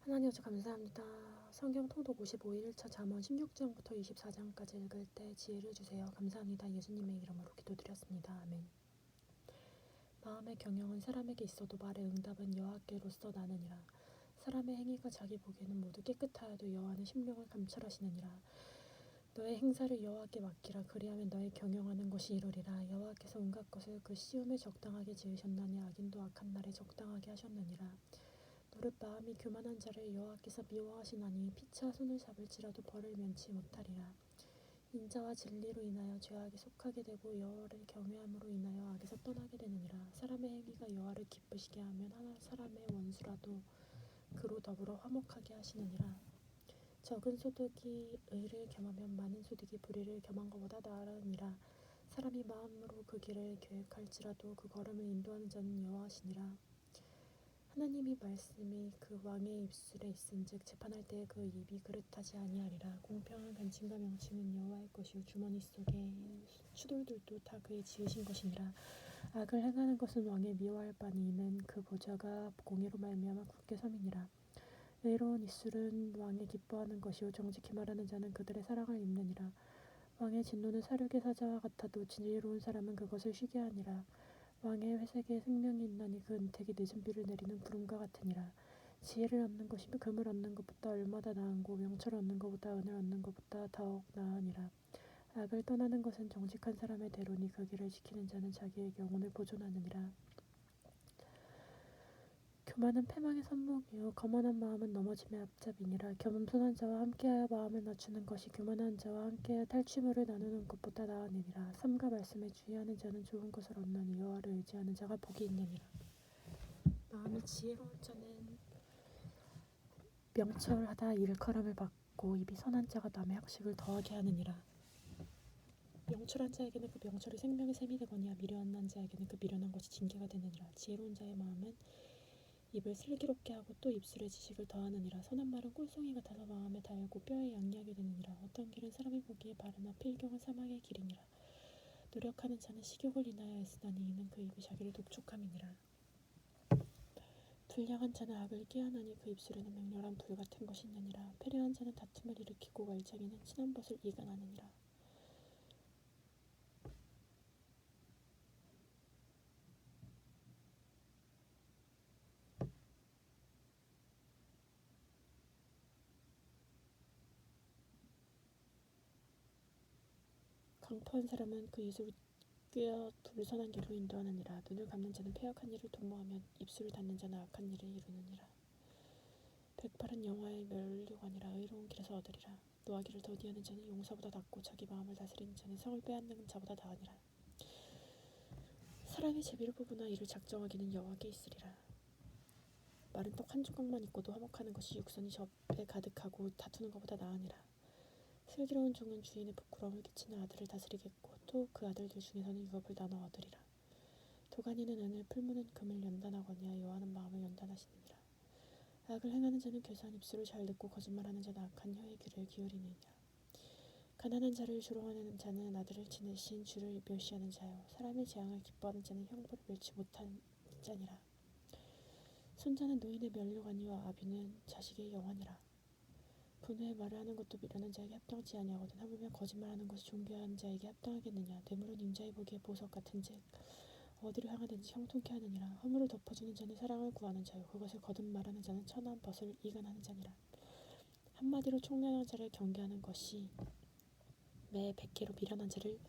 하나님 아버지 감사합니다. 성경 통독 55일차 잠언 16장부터 24장까지 읽을 때 지혜를 주세요. 감사합니다. 예수님의 이름으로 기도드렸습니다. 아멘. 마음의 경영은 사람에게 있어도 말의 응답은 여호와께로서 나느니라. 사람의 행위가 자기 보기에는 모두 깨끗하여도 여호와는 심령을 감찰하시느니라. 너의 행사를 여호와께 맡기라. 그리하면 너의 경영하는 것이 이루리라. 여호와께서 온갖 것을 그 시음에 적당하게 지으셨나니 악인도 악한 날에 적당하게 하셨느니라. 노릇 마음이 교만한 자를 여호와께서 미워하시나니 피차 손을 잡을지라도 벌을 면치 못하리라. 인자와 진리로 인하여 죄악에 속하게 되고 여호와를 경외함으로 인하여 악에서 떠나게 되느니라. 사람의 행위가 여호와를 기쁘시게 하면 하나 사람의 원수라도 그로 더불어 화목하게 하시느니라. 적은 소득이 의를 겸하면 많은 소득이 불의를 겸한 것보다 나으니라. 사람이 마음으로 그 길을 계획할지라도 그 걸음을 인도하는 자는 여호와시니라. 하나님이 말씀이 그 왕의 입술에 있은즉 재판할 때에 그 입이 그릇하지 아니하리라. 공평한 간침과 명칭은 여호와의 것이요 주머니 속에 추돌들도 다 그의 지으신 것이니라. 악을 행하는 것은 왕의 미워할 바니 이는 그 보좌가 공의로 말미암아 굳게 섬이니라. 의로운 입술은 왕의 기뻐하는 것이요 정직히 말하는 자는 그들의 사랑을 입느니라. 왕의 진노는 사륙의 사자와 같아도 지혜로운 사람은 그것을 쉬게 하니라. 왕의 회색에 생명이 있나니 그 은택이 늦은 비를 내리는 구름과 같으니라. 지혜를 얻는 것이 금을 얻는 것보다 얼마나 나은고 명철을 얻는 것보다 은을 얻는 것보다 더욱 나으니라. 악을 떠나는 것은 정직한 사람의 대로니 그 길을 지키는 자는 자기의 영혼을 보존하느니라. 교만은 패망의 선봉이요 거만한 마음은 넘어짐의 앞잡이니라. 겸손한 자와 함께하여 마음을 낮추는 것이 교만한 자와 함께하여 탈취물을 나누는 것보다 나으니라. 삼가 말씀에 주의하는 자는 좋은 것을 얻나니 여호와를 의지하는 자가 복이 있느니라. 마음이 지혜로운 자는 명철하다 일컬음을 받고 입이 선한 자가 남의 학식을 더하게 하느니라. 명철한 자에게는 그 명철이 생명의 샘이 되거니와 미련한 자에게는 그 미련한 것이 징계가 되느니라. 지혜로운 자의 마음은 입을 슬기롭게 하고 또 입술에 지식을 더하느니라. 선한 말은 꿀송이 같아서 마음에 달고 뼈에 양리하게 되느니라. 어떤 길은 사람이 보기에 바르나 필경은 사망의 길이니라. 노력하는 자는 식욕을 인하여 애쓰나니 이는 그 입이 자기를 독촉함이니라. 불량한 자는 악을 끼어나니 그 입술에는 맹렬한 불 같은 것이 있느니라. 패려한 자는 다툼을 일으키고 말쟁이는 친한 벗을 이간하느니라. 강포한 사람은 그 입을 꿰어 불선한 길로 인도하느니라. 눈을 감는 자는 패역한 일을 도모하면 입술을 닫는 자는 악한 일을 이루느니라. 백발은 영화의 면류관이라. 의로운 길에서 얻으리라. 노하기를 더디하는 자는 용사보다 낫고 자기 마음을 다스리는 자는 성을 빼앗는 자보다 나으니라. 사람이 제비를 뽑으나 이를 작정하기는 여호와께 있으리라. 마른 떡 한 조각만 있고도 화목하는 것이 육선이 젖에 가득하고 다투는 것보다 나으니라. 슬기로운 종은 주인의 부끄러움을 끼치는 아들을 다스리겠고 또 그 아들들 중에서는 유업을 나눠 얻으리라. 도가니는 은을 풀무는 금을 연단하거니와 여호와는 마음을 연단하시느니라. 악을 행하는 자는 괴수한 입술을 잘 듣고 거짓말하는 자는 악한 혀의 귀를 기울이느니라. 가난한 자를 조롱하는 자는 아들을 지내신 주를 멸시하는 자요 사람의 재앙을 기뻐하는 자는 형벌을 멸치 못한 자니라. 손자는 노인의 면류관이요 아비는 자식의 영화니라. 분노의 말을 하는 것도 미련한 자에게 합당치 아니하거든 하물며 거짓말하는 것이 존귀한 자에게 합당하겠느냐. 뇌물은 임자의 보기에 보석 같은즉 어디로 향하든지 형통케 하느니라. 허물을 덮어주는 자는 사랑을 구하는 자요 그것을 거듭 말하는 자는 천한 벗을 이간하는 자니라. 한마디로 총명한 자를 경계하는 것이 매 100개로 미련한 자를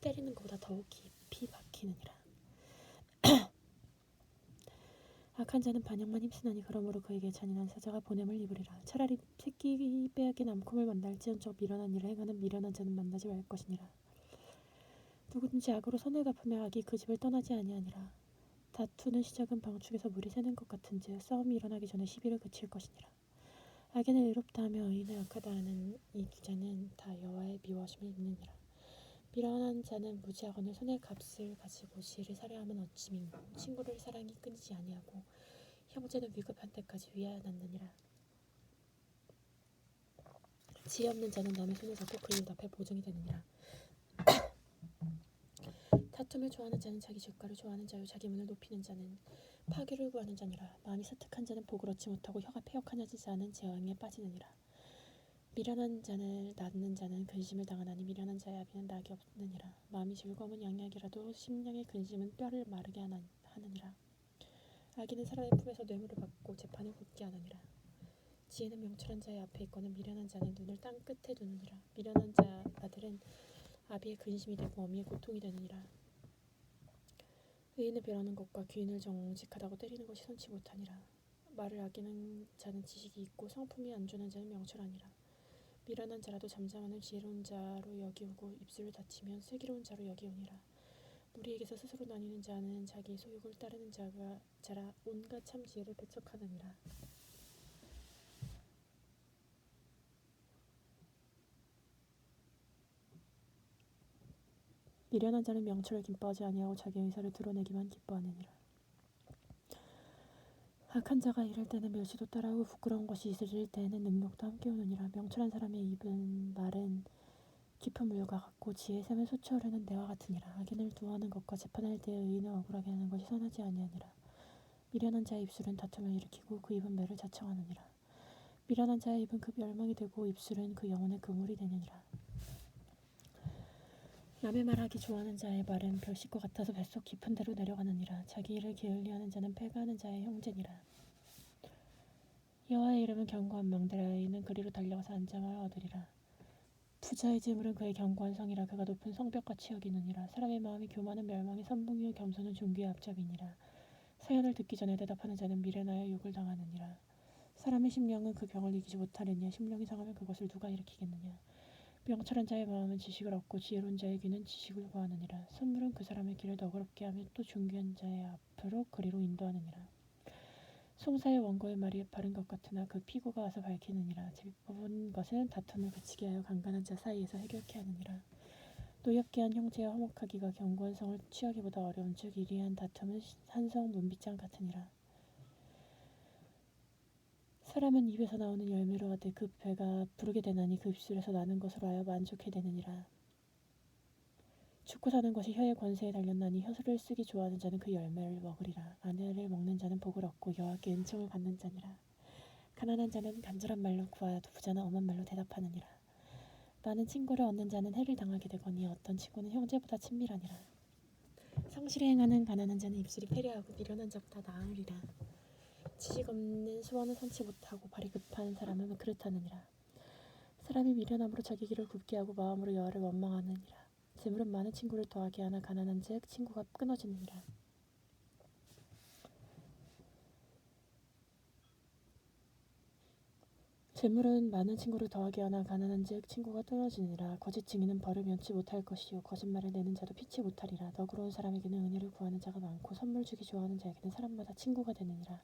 때리는 것보다 더욱 깊이 박히느니라. 악한 자는 반역만 힘쓰나니 그러므로 그에게 잔인한 사자가 보냄을 입으리라. 차라리 새끼 빼앗긴 암컷을 만날지언정 미련한 일을 행하는 미련한 자는 만나지 말 것이니라. 누구든지 악으로 선을 갚으며 악이 그 집을 떠나지 아니하니라. 다투는 시작은 방축에서 물이 새는 것 같은즉 싸움이 일어나기 전에 시비를 그칠 것이니라. 악인을 의롭다 하며 의인을 악하다 하는 이 두 자는 다 여호와의 미워하심을 입느니라. 미련한 자는 무지하거늘 손에 값을 가지고 지혜를 살해하면 어찌민고 친구를 사랑이 끊이지 아니하고 형제는 위급한 때까지 위하여놨느니라. 지혜 없는 자는 남의 손을 잡고 그 일 앞에 보증이 되느니라. 다툼을 좋아하는 자는 자기 죄가를 좋아하는 자요 자기 문을 높이는 자는 파괴를 구하는 자니라. 마음이 사특한 자는 복을 얻지 못하고 혀가 패역한 자는 재앙에 빠지느니라. 미련한 자를 낳는 자는 근심을 당하나니 미련한 자의 아비는 낙이 없느니라. 마음이 즐거움은 양약이라도 심령의 근심은 뼈를 마르게 하느니라. 악인은 사람의 품에서 뇌물을 받고 재판을 굳게 하느니라. 지혜는 명철한 자의 앞에 있거늘 미련한 자는 눈을 땅 끝에 두느니라. 미련한 자 아들은 아비의 근심이 되고 어미의 고통이 되느니라. 의인을 멸하는 것과 귀인을 정직하다고 때리는 것이 선치 못하니라. 말을 아끼는 자는 지식이 있고 성품이 안전한 자는 명철하니라. 미련한 자라도 잠잠하는 지혜로운 자로 여기오고 입술을 닫히면 슬기로운 자로 여기오니라. 무리에게서 스스로 나뉘는 자는 자기 소욕을 따르는 자라 온갖 참 지혜를 배척하느니라. 미련한 자는 명철을 기뻐하지 아니하고 자기 의사를 드러내기만 기뻐하느니라. 악한 자가 이를 때는 멸시도 따라오고 부끄러운 것이 있을 때는 능욕도 함께 오느니라. 명철한 사람의 입은 말은 깊은 물과 같고 지혜의 샘은 솟아 흐르는 대와 같으니라. 악인을 두어하는 것과 재판할 때에 의인을 억울하게 하는 것이 선하지 아니하니라. 미련한 자의 입술은 다툼을 일으키고 그 입은 매를 자청하느니라. 미련한 자의 입은 그 멸망이 되고 입술은 그 영혼의 그물이 되느니라. 남의 말하기 좋아하는 자의 말은 별식과 같아서 뱃속 깊은 데로 내려가느니라. 자기 일을 게을리하는 자는 패가하는 자의 형제니라. 여호와의 이름은 견고한 망대라. 이는 그리로 달려가서 안장을 얻으리라. 부자의 재물은 그의 견고한 성이라. 그가 높은 성벽같이 여기느니라. 사람의 마음이 교만은 멸망의 선봉이요 겸손은 존귀의 앞잡이니라. 사연을 듣기 전에 대답하는 자는 미련하여 욕을 당하느니라. 사람의 심령은 그 병을 이기지 못하느냐. 심령이 상하면 그것을 누가 일으키겠느냐. 명철한 자의 마음은 지식을 얻고 지혜로운 자의 귀는 지식을 구하느니라. 선물은 그 사람의 길을 너그럽게 하며 또 존귀한 자의 앞으로 그리로 인도하느니라. 송사의 원고의 말이 바른 것 같으나 그 피고가 와서 밝히느니라. 재밌본 것은 다툼을 그치게 하여 강간한 자 사이에서 해결케 하느니라. 노엽게 한 형제와 화목하기가 견고한 성을 취하기보다 어려운 즉 이리한 다툼은 한성 문빗장 같으니라. 사람은 입에서 나오는 열매로 하되 그 배가 부르게 되나니 그 입술에서 나는 것으로 하여 만족해 되느니라. 죽고 사는 것이 혀의 권세에 달렸나니 혀를 쓰기 좋아하는 자는 그 열매를 먹으리라. 아내를 먹는 자는 복을 얻고 여호와께 은총을 받는 자니라. 가난한 자는 간절한 말로 구하여도 부자는 엄한 말로 대답하느니라. 많은 친구를 얻는 자는 해를 당하게 되거니 어떤 친구는 형제보다 친밀하니라. 성실히 행하는 가난한 자는 입술이 패려하고 미련한 자보다 나으리라. 지식 없는 수원은 선치 못하고 발이 급한 사람은 그릇하느니라. 사람이 미련함으로 자기 길을 굽게 하고 마음으로 여호와를 원망하느니라. 재물은 많은 친구를 더하게 하나 가난한 즉 친구가 끊어지느니라. 재물은 많은 친구를 더하게 하나 가난한 즉 친구가 끊어지느니라. 거짓 증인은 벌을 면치 못할 것이요 거짓말을 내는 자도 피치 못하리라. 너그러운 사람에게는 은혜를 구하는 자가 많고 선물 주기 좋아하는 자에게는 사람마다 친구가 되느니라.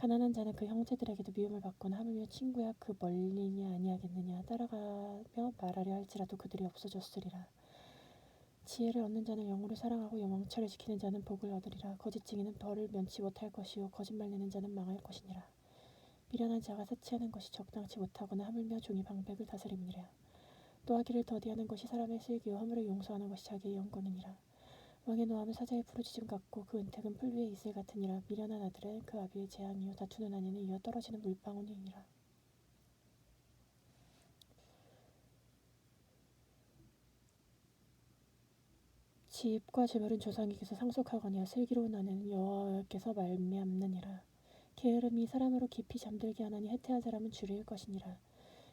가난한 자는 그 형제들에게도 미움을 받거나 하물며 친구야 그 멀리냐 아니하겠느냐 따라가며 말하려 할지라도 그들이 없어졌으리라. 지혜를 얻는 자는 영혼을 사랑하고 영광차를 지키는 자는 복을 얻으리라. 거짓 증인은 벌을 면치 못할 것이요 거짓말 내는 자는 망할 것이니라. 미련한 자가 사치하는 것이 적당치 못하거나 하물며 종이 방백을 다스립니라. 노하기를 더디하는 것이 사람의 슬기요 허물을 용서하는 것이 자기의 영권이니라. 왕의 노함은 사자의 부르짖음 같고 그 은택은 풀 위에 이슬 같으니라. 미련한 아들은 그 아비의 재앙이요 다투는 아내는 이어 떨어지는 물방울이니라. 지입과 재물은 조상에게서 상속하거니와 슬기로운 아내는 여호와께서 말미암느니라. 게으름이 사람으로 깊이 잠들게 하나니 해태한 사람은 주리일 것이니라.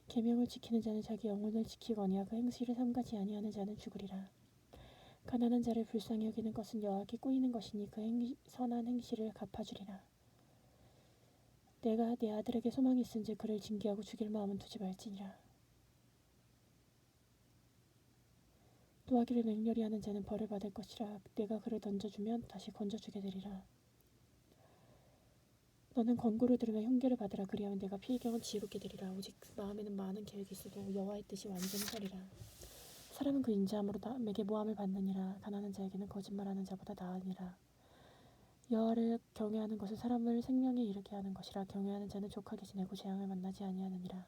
계명을 지키는 자는 자기 영혼을 지키거니와 그 행실을 삼가지 아니하는 자는 죽으리라. 가난한 자를 불쌍히 여기는 것은 여호와께 꾸이는 것이니 그 선한 행실을 갚아주리라. 내가 내 아들에게 소망이 있은즉 그를 징계하고 죽일 마음은 두지 말지니라. 노하기를 맹렬히 하는 자는 벌을 받을 것이라. 내가 그를 던져주면 다시 건져주게 되리라. 너는 권고를 들으며 흉계를 받으라. 그리하면 내가 피의경은 지혜롭게 되리라. 오직 마음에는 많은 계획이 있어도 여호와의 뜻이 완전히 서리라. 사람은 그 인자함으로 남에게 모함을 받느니라. 가난한 자에게는 거짓말하는 자보다 나으니라. 여호와를 경외하는 것은 사람을 생명에 이르게 하는 것이라. 경외하는 자는 족하게 지내고 재앙을 만나지 아니하느니라.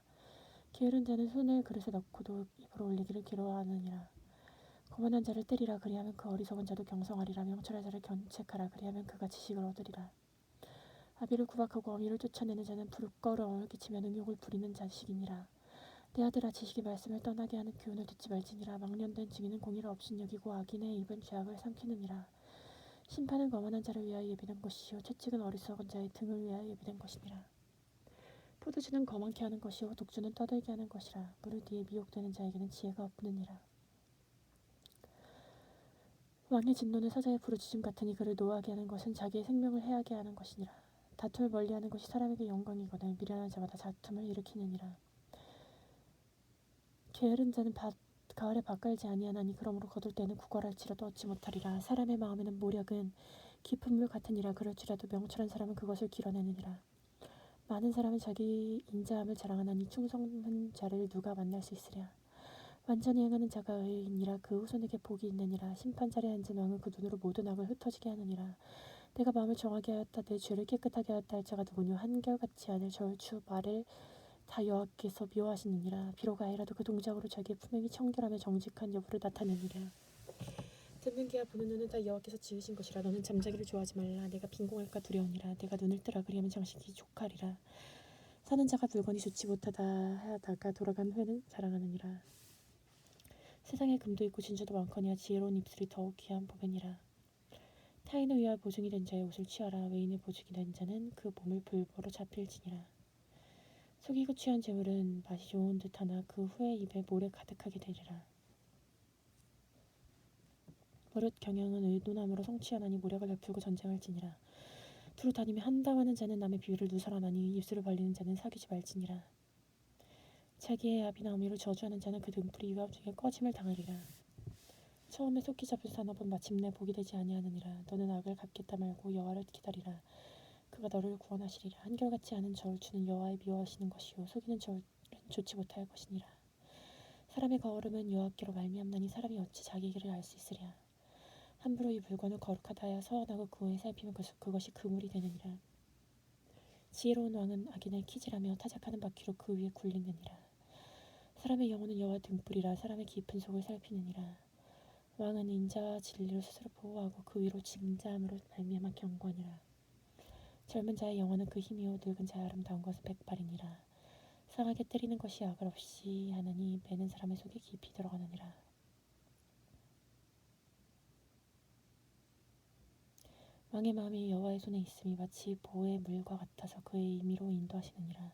게으른 자는 손을 그릇에 넣고도 입으로 올리기를 기로하느니라. 거만한 자를 때리라. 그리하면 그 어리석은 자도 경성하리라. 명철한 자를 견책하라. 그리하면 그가 지식을 얻으리라. 아비를 구박하고 어미를 쫓아내는 자는 부끄러움을 끼치며 능욕을 부리는 자식이니라. 내 아들아, 지식이 말씀을 떠나게 하는 교훈을 듣지 말지니라. 망령된 증인은 공의를 없인 여기고 악인의 입은 죄악을 삼키느니라. 심판은 거만한 자를 위하여 예비된 것이요 채찍은 어리석은 자의 등을 위하여 예비된 것이니라. 포도주는 거만케 하는 것이요 독주는 떠들게 하는 것이라. 무릇 이에 미혹되는 자에게는 지혜가 없느니라. 왕의 진노는 사자의 부르짖음 같으니 그를 노하게 하는 것은 자기의 생명을 해하게 하는 것이니라. 다툼을 멀리하는 것이 사람에게 영광이거든 미련한 자마다 다툼을 일으키느니라. 게으른 자는 가을에 밭 갈지 아니하나니 그러므로 거둘 때는 구걸할지라도 얻지 못하리라. 사람의 마음에는 모략은 깊은 물 같으니라. 그럴지라도 명철한 사람은 그것을 길어내느니라. 많은 사람은 자기 인자함을 자랑하나니 충성한 자를 누가 만날 수 있으랴. 완전히 행하는 자가 의인이라. 그 후손에게 복이 있느니라. 심판자리에 앉은 왕은 그 눈으로 모든 악을 흩어지게 하느니라. 내가 마음을 정하게 하였다. 내 죄를 깨끗하게 하였다 할 자가 누구뇨. 한결같지 않을 저울추 말을 다 여호와께서 미워하시느니라. 비록 아이라도 그 동작으로 자기의 품행이 청결하며 정직한 여부를 나타내느니라. 듣는 귀와 보는 눈은 다 여호와께서 지으신 것이라. 너는 잠자기를 좋아하지 말라. 내가 빈공할까 두려우니라. 내가 눈을 뜨라. 그리하면 장식이 족하리라. 사는 자가 물건이 좋지 못하다 하다가 돌아간 후에는 자랑하느니라. 세상에 금도 있고 진주도 많거니와 지혜로운 입술이 더욱 귀한 법이니라. 타인을 위하여 보증이 된 자의 옷을 취하라. 외인의 보증이 된 자는 그 몸을 불보로 잡힐지니라. 속이고 취한 재물은 맛이 좋은 듯하나 그 후에 입에 모래 가득하게 되리라. 무릇 경영은 의논함으로 성취하나니 모략을 베풀고 전쟁할지니라. 두루 다니며 한담하는 자는 남의 비위를 누설하나니 입술을 벌리는 자는 사귀지 말지니라. 자기의 아비나 어미를 저주하는 자는 그 등불이 유압 중에 꺼짐을 당하리라. 처음에 속히 잡은 산업은 마침내 복이 되지 아니하느니라. 너는 악을 갚겠다 말고 여호와를 기다리라. 그가 너를 구원하시리라. 한결같지 않은 저울추는 여호와의 미워하시는 것이요 속이는 저울은 좋지 못할 것이니라. 사람의 거울음은 여호와께로 말미암나니 사람이 어찌 자기 길을 알 수 있으랴. 함부로 이 물건을 거룩하다 하여 서원하고 그 후에 살피면 그것이 그물이 되느니라. 지혜로운 왕은 악인을 키질하며 타작하는 바퀴로 그 위에 굴리느니라. 사람의 영혼은 여호와 등불이라. 사람의 깊은 속을 살피느니라. 왕은 인자와 진리로 스스로 보호하고 그 위로 진자함으로 말미암아 경고하니라. 젊은 자의 영혼은 그 힘이요 늙은 자의 아름다운 것은 백발이니라. 상하게 때리는 것이 악을 없이 하느니 매는 사람의 속에 깊이 들어가느니라. 왕의 마음이 여호와의 손에 있음이 마치 보의 물과 같아서 그의 임의로 인도하시느니라.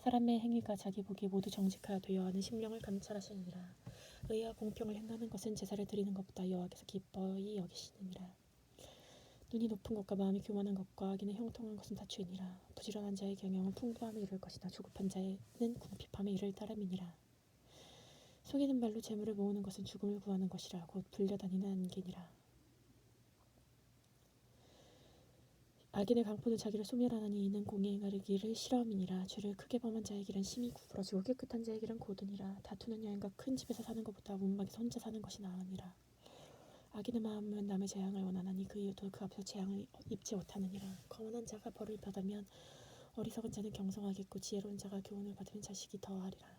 사람의 행위가 자기 보기에 모두 정직하여도 여호와는 심령을 감찰하시느니라. 의와 공평을 행하는 것은 제사를 드리는 것보다 여호와께서 기뻐히 여기시느니라. 눈이 높은 것과 마음이 교만한 것과 악인의 형통한 것은 다투이니라. 부지런한 자의 경영은 풍부함에 이를 것이나 조급한 자는 궁핍함에 이를 따름이니라. 속이는 말로 재물을 모으는 것은 죽음을 구하는 것이라. 곧 불려다니는 안개니라. 악인의 강포는 자기를 소멸하나니 이는 공의에 이르기를 싫어함이니라. 죄를 크게 범한 자의 길은 심히 구부러지고 깨끗한 자의 길은 고드니라. 다투는 여인과 큰 집에서 사는 것보다 문막에서 혼자 사는 것이 나으니라. 악인의 마음은 남의 재앙을 원하나니 그 이유도 그 앞에서 재앙을 입지 못하느니라. 거만한 자가 벌을 받으면 어리석은 자는 경성하겠고 지혜로운 자가 교훈을 받으면 자식이 더하리라.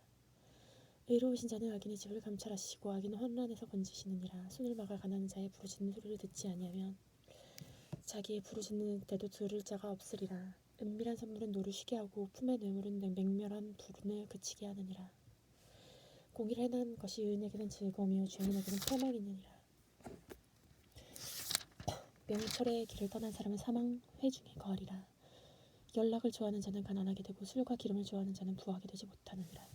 의로우신 자는 악인의 집을 감찰하시고 악인은 혼란에서 건지시느니라. 손을 막아 가난한 자의 부르짖는 소리를 듣지 아니하면 자기의 부르짖는 때도 들을 자가 없으리라. 은밀한 선물은 노를 쉬게 하고 품의 뇌물은 맹렬한 불운을 그치게 하느니라. 공의를 행하는 것이 의인에게는 즐거움이요 죄인에게는 패망이니라. 명철의 길을 떠난 사람은 사망 회중에 거하리라. 연락을 좋아하는 자는 가난하게 되고 술과 기름을 좋아하는 자는 부하게 되지 못하느니라.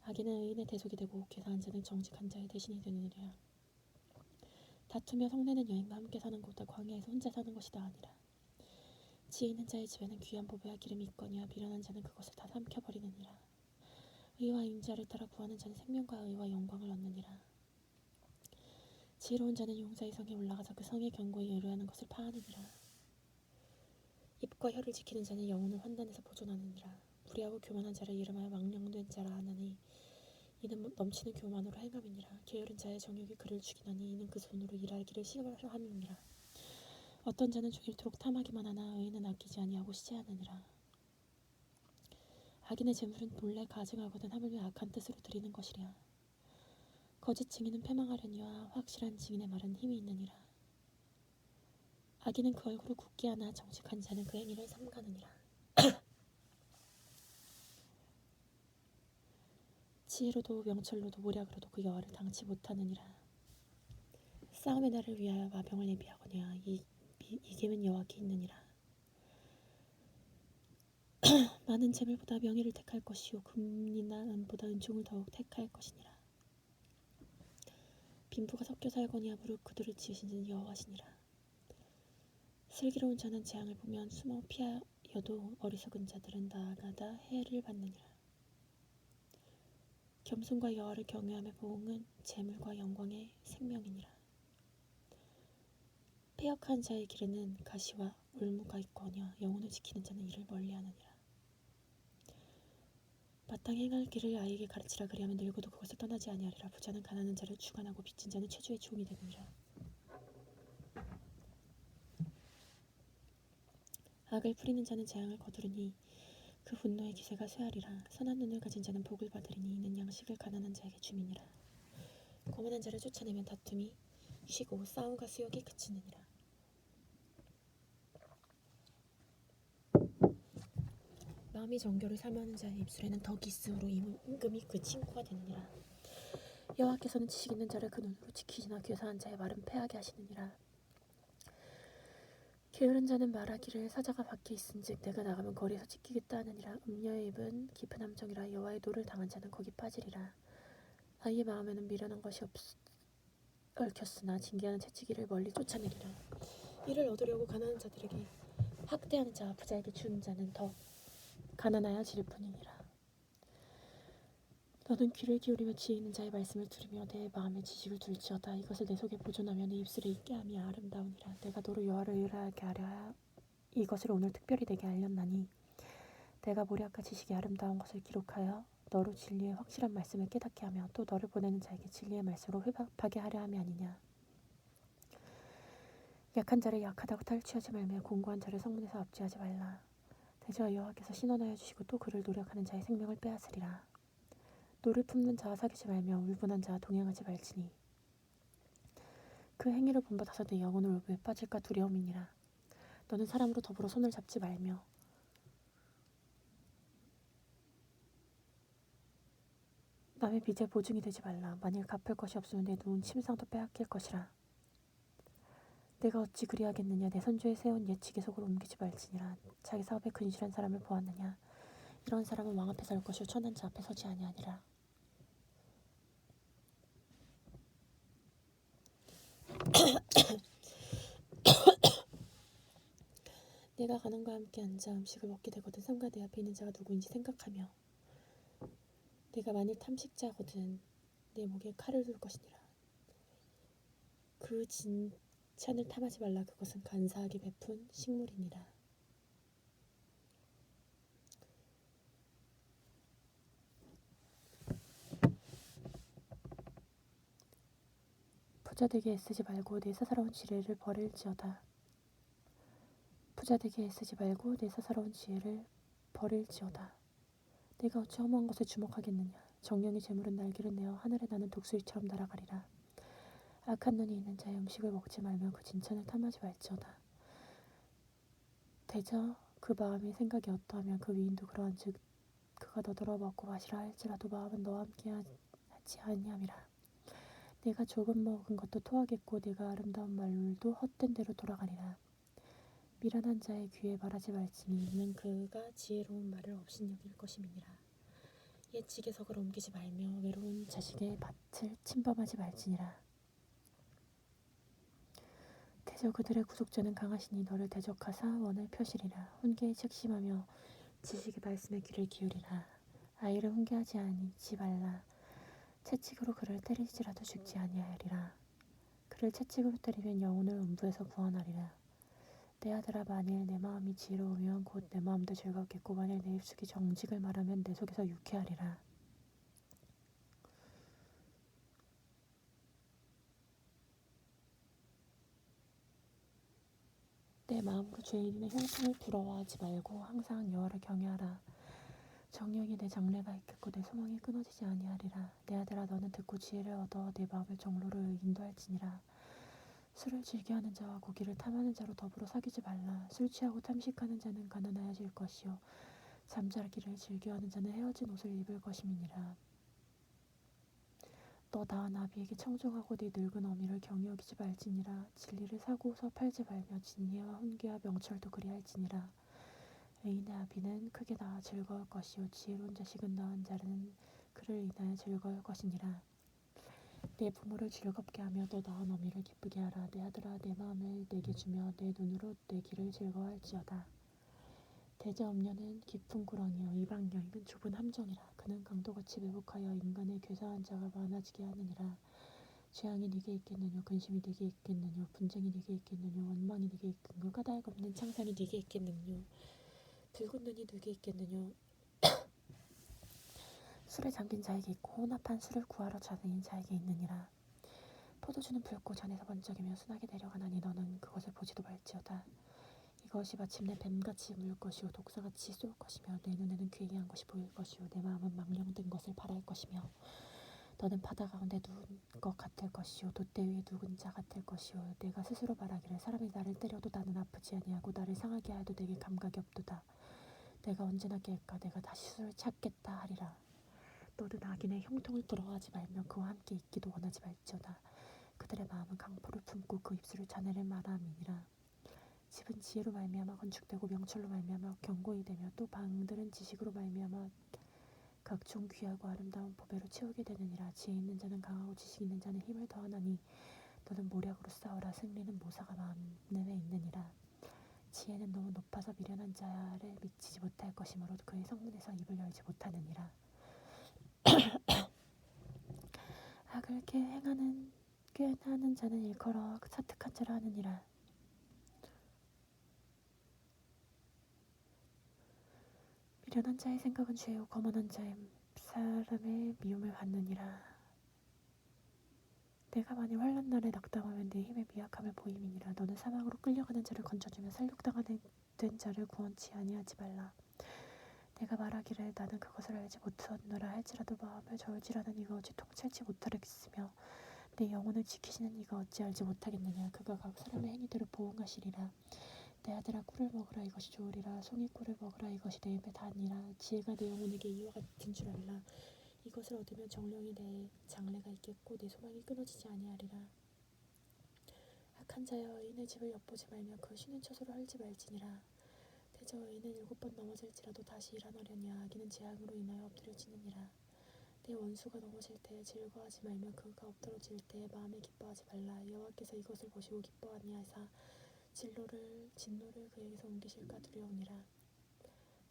악인은 의인의 대속이 되고 계산한 자는 정직한 자의 대신이 되느니라. 다투며 성내는 여인과 함께 사는 것보다 광야에서 혼자 사는 것이 나으니라. 지혜 있는 자의 집에는 귀한 보배와 기름이 있거니와 미련한 자는 그것을 다 삼켜버리느니라. 의와 인자를 따라 구하는 자는 생명과 의와 영광을 얻느니라. 지혜로운 자는 용사의 성에 올라가서 그 성의 경고에 의뢰하는 것을 파하느니라. 입과 혀를 지키는 자는 영혼을 환난에서 보존하느니라. 무리하고 교만한 자를 이름하여 망령된 자라 하나니 이는 넘치는 교만으로 행함이니라. 게으른 자의 정욕이 그를 죽이나니 이는 그 손으로 일하기를 싫어함이니라. 어떤 자는 종일토록 탐하기만 하나 의인은 아끼지 아니하고 시제하느니라. 악인의 재물은 본래 가증하거든 하물며 악한 뜻으로 드리는 것이랴. 거짓 증인은 패망하려니와 확실한 증인의 말은 힘이 있느니라. 악인은 그 얼굴을 굳게 하나 정직한 자는 그 행위를 삼가느니라. 지혜로도 명철로도 모략으로도 그 여호와를 당치 못하느니라. 싸움의 날을 위하여 마병을 예비하거니와 이김은 여호와께 있느니라. 많은 재물보다 명예를 택할 것이요 금이나 은보다 은총을 더욱 택할 것이니라. 빈부가 섞여 살거니와 무릇 그들을 지으신 이는 여호와시니라. 슬기로운 자는 재앙을 보면 숨어 피하여도 어리석은 자들은 나아가다 해를 받느니라. 겸손과 여호와를 경외함의 보응은 재물과 영광의 생명이니라. 패역한 자의 길에는 가시와 올무가 있거니와 영혼을 지키는 자는 이를 멀리하느니라. 마땅히 행할 길을 아이에게 가르치라. 그리하면 늙어도 그것을 떠나지 아니하리라. 부자는 가난한 자를 주관하고 빚진 자는 최주의 종이 되느니라. 악을 풀이는 자는 재앙을 거두르니 그 분노의 기세가 쇠하리라. 선한 눈을 가진 자는 복을 받으리니 이는 양식을 가난한 자에게 줌이니라. 고만한 자를 쫓아내면 다툼이 쉬고 싸움과 수욕이 그치느니라. 마음이 정결을 사모하는 자의 입술에는 덕이 있으므로 임금이 그 친구가 되느니라. 여호와께서는 지식 있는 자를 그 눈으로 지키시나 교사한 자의 말은 패하게 하시느니라. 게으른 자는 말하기를 사자가 밖에 있은즉 내가 나가면 거리에서 찢기겠다 하느니라. 음녀의 입은 깊은 함정이라. 여호와의 노를 당한 자는 거기 빠지리라. 아이의 마음에는 미련한 것이 얽혔으나 징계하는 채찍이를 멀리 쫓아내리라. 이를 얻으려고 가난한 자들에게 학대하는 자와 부자에게 주는 자는 더 가난하여 지를 뿐이니라. 너는 귀를 기울이며 지혜 있는 자의 말씀을 들으며 내 마음에 지식을 둘지어다. 이것을 내 속에 보존하며 내 입술에 있게 함이 아름다우니라. 내가 너로 여호와를 의뢰하게 하려 이것을 오늘 특별히 내게 알렸나니 내가 모략과 지식이 아름다운 것을 기록하여 너로 진리의 확실한 말씀을 깨닫게 하며 또 너를 보내는 자에게 진리의 말씀으로 회복하게 하려 함이 아니냐. 약한 자를 약하다고 탈취하지 말며 공고한 자를 성문에서 압제하지 말라. 대저 여호와께서 신원하여 주시고 또 그를 노력하는 자의 생명을 빼앗으리라. 노를 품는 자와 사귀지 말며 울분한 자와 동행하지 말지니 그 행위를 본받아서 내 영혼을 울부에 빠질까 두려움이니라. 너는 사람으로 더불어 손을 잡지 말며 남의 빚에 보증이 되지 말라. 만일 갚을 것이 없으면 내 누운 침상도 빼앗길 것이라. 내가 어찌 그리하겠느냐. 내 선조에 세운 옛 지계속으로 옮기지 말지니라. 자기 사업에 근실한 사람을 보았느냐. 이런 사람은 왕 앞에 설 것이요 천한 자 앞에 서지 아니하니라. 내가 가난과 함께 앉아 음식을 먹게 되거든 삼가 내 앞에 있는 자가 누구인지 생각하며 내가 만일 탐식자거든 내 목에 칼을 둘 것이니라. 그 진찬을 탐하지 말라. 그것은 간사하게 베푼 식물이니라. 부자되게 애쓰지 말고 내 사사로운 지혜를 버릴지어다. 부자되게 애쓰지 말고 내 사사로운 지혜를 버릴지어다. 내가 어찌 허무한 것에 주목하겠느냐. 정령의 재물은 날개를 내어 하늘에 나는 독수리처럼 날아가리라. 악한 눈이 있는 자의 음식을 먹지 말며 그 진찬을 탐하지 말지어다. 대저 그 마음의 생각이 어떠하면 그 위인도 그러한즉 그가 너더러 먹고 마시라 할지라도 마음은 너와 함께 하지 아니함이라. 내가 조금 먹은 것도 토하겠고 내가 아름다운 말도 헛된 대로 돌아가리라. 미련한 자의 귀에 말하지 말지니 이는 그가 지혜로운 말을 업신여길 것임이니라. 옛 지계석을 옮기지 말며 외로운 자식의 밭을 침범하지 말지니라. 대저 그들의 구속자는 강하시니 너를 대적하사 원을 펴시리라. 훈계에 책심하며 지식의 말씀에 귀를 기울이라. 아이를 훈계하지 아니지 말라. 채찍으로 그를 때릴지라도 죽지 아니하리라. 그를 채찍으로 때리면 영혼을 음부에서 구원하리라. 내 아들아 만일 내 마음이 지혜로우면 곧 내 마음도 즐겁겠고 만일 내 입술이 정직을 말하면 내 속에서 유쾌하리라. 내 마음으로 죄인의 형통을 부러워하지 말고 항상 여호와를 경외하라. 정령이 내 장래가 있겠고 내 소망이 끊어지지 아니하리라. 내 아들아 너는 듣고 지혜를 얻어 내 마음을 정로로 인도할지니라. 술을 즐겨하는 자와 고기를 탐하는 자로 더불어 사귀지 말라. 술 취하고 탐식하는 자는 가난하여질 것이요 잠자기를 즐겨하는 자는 헤어진 옷을 입을 것임이니라. 너 나은 아비에게 청종하고 네 늙은 어미를 경히 여기지 말지니라. 진리를 사고서 팔지 말며 진리와 훈계와 명철도 그리할지니라. 의인의 아비는 크게 낳아 즐거울 것이요 지혜로운 자식은 낳은 자는 그를 인하여 즐거울 것이니라. 내 부모를 즐겁게 하며 너 낳은 어미를 기쁘게 하라. 내 아들아 내 마음을 내게 주며 내 눈으로 내 길을 즐거워할지어다. 대저 음녀는 깊은 구렁이요 이방 여인은 좁은 함정이라. 그는 강도같이 매복하여 인간의 괴사한 자가 많아지게 하느니라. 죄악이 네게 있겠느뇨 근심이 네게 있겠느뇨 분쟁이 네게 있겠느뇨 원망이 네게 있겠느뇨 까닭 없는 창상이 네게 있겠느뇨 붉은 눈이 네게 있겠느뇨. 술에 잠긴 자에게 있고 혼합한 술을 구하러 찾은 자에게 있느니라. 포도주는 붉고 잔에서 번쩍이며 순하게 내려가나니 너는 그것을 보지도 말지어다. 이것이 마침내 뱀같이 물 것이요 독사같이 쏠 것이며 내 눈에는 괴이한 것이 보일 것이요 내 마음은 망령된 것을 바랄 것이며 너는 바다 가운데 누운 것 같을 것이요 돛대 위에 누군 자 같을 것이요 내가 스스로 말하기를 사람이 나를 때려도 나는 아프지 아니하고 나를 상하게 하여도 내게 감각이 없도다. 내가 언제나 깰까 내가 다시 술을 찾겠다 하리라. 너는 악인의 형통을 부러워하지 말며 그와 함께 있기도 원하지 말지어다. 그들의 마음은 강포를 품고 그 입술을 자네를 말함이니라. 집은 지혜로 말미암아 건축되고 명철로 말미암아 견고히 되며 또 방들은 지식으로 말미암아 각종 귀하고 아름다운 보배로 채우게 되느니라. 지혜 있는 자는 강하고 지식 있는 자는 힘을 더하나니 너는 모략으로 싸우라. 승리는 모사가 마음내에 있느니라. 지혜는 너무 높아서 미련한 자를 미치지 못할 것이므로 그의 성문에서 입을 열지 못하느니라. 악을 꾀하는 자는 일컬어 사특한 자라 하느니라. 미련한 자의 생각은 죄요 거만한 자의 사람의 미움을 받느니라. 내가 만일 환난 날에 낙담하면 내 힘의 미약함을 보임이니라. 너는 사망으로 끌려가는 자를 건져주며 살육당하는 된 자를 구원치 아니하지 말라. 내가 말하기를 나는 그것을 알지 못하노라 할지라도 마음을 저울질하는 이가 어찌 통찰치 못하겠으며 내 영혼을 지키시는 이가 어찌 알지 못하겠느냐. 그가 각 사람의 행위대로 보응하시리라. 내 아들아 꿀을 먹으라 이것이 좋으리라. 송이 꿀을 먹으라 이것이 내 입에 닿으니라. 지혜가 내 영혼에게 이와 같은 줄 알라. 이것을 얻으면 정령이 내 장래가 있겠고 내 소망이 끊어지지 아니하리라. 악한 자여 의인의 집을 엿보지 말며 그 쉬는 처소로 헐지 말지니라. 대저 의인은 7번 넘어질지라도 다시 일어나려니와 악인은 재앙으로 인하여 엎드려지느니라. 내 원수가 넘어질 때에 즐거워하지 말며 그가 엎드러질 때에 마음에 기뻐하지 말라. 여호와께서 이것을 보시고 기뻐하니하사 진노를 그에게서 옮기실까 두려우니라.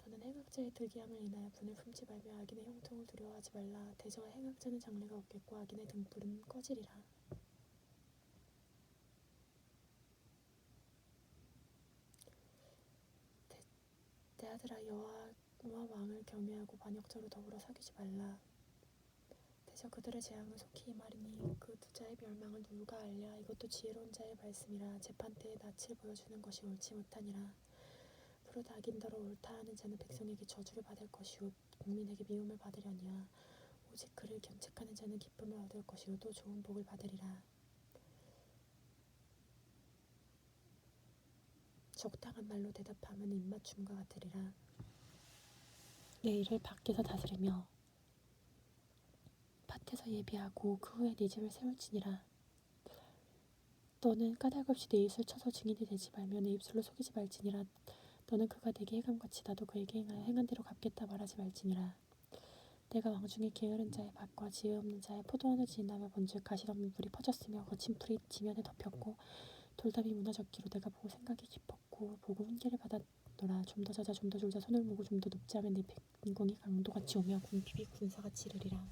너는 행악자의 득이함을 인하여 분을 품지 말며 악인의 형통을 두려워하지 말라. 대저와 행악자는 장래가 없겠고 악인의 등불은 꺼지리라. 내 아들아 여호와 왕을 경외하고 반역자로 더불어 사귀지 말라. 대저 그들의 재앙은 속히 임하리니 그 두 자의 멸망을 누가 알랴. 이것도 지혜로운 자의 말씀이라. 재판 때에 낯을 보여주는 것이 옳지 못하니라. 무릇 악인더러 옳다 하는 자는 백성에게 저주를 받을 것이요 국민에게 미움을 받으려니와 오직 그를 견책하는 자는 기쁨을 얻을 것이요 또 좋은 복을 받으리라. 적당한 말로 대답함은 입맞춤과 같으리라. 내 일을 밖에서 다스리며 밭에서 예비하고 그 후에 네 집을 세울지니라. 너는 까닭없이 내 입을 쳐서 증인이 되지 말며 내 입술로 속이지 말지니라. 너는 그가 내게 행함같이 나도 그에게 행하여 행한 대로 갚겠다 말하지 말지니라. 내가 왕중에 게으른 자의 밭과 지혜 없는 자의 포도원을 지나며 본즉 가시덤불 물이 퍼졌으며 거친 풀이 지면에 덮였고 돌담이 무너졌기로 내가 보고 생각이 깊었고 보고 훈계를 받았노라. 좀 더 자자 좀 더 졸자 손을 모으고 좀 더 높지 하면 내 빈궁이 강도같이 오며 궁핍이 군사같이 이르리라.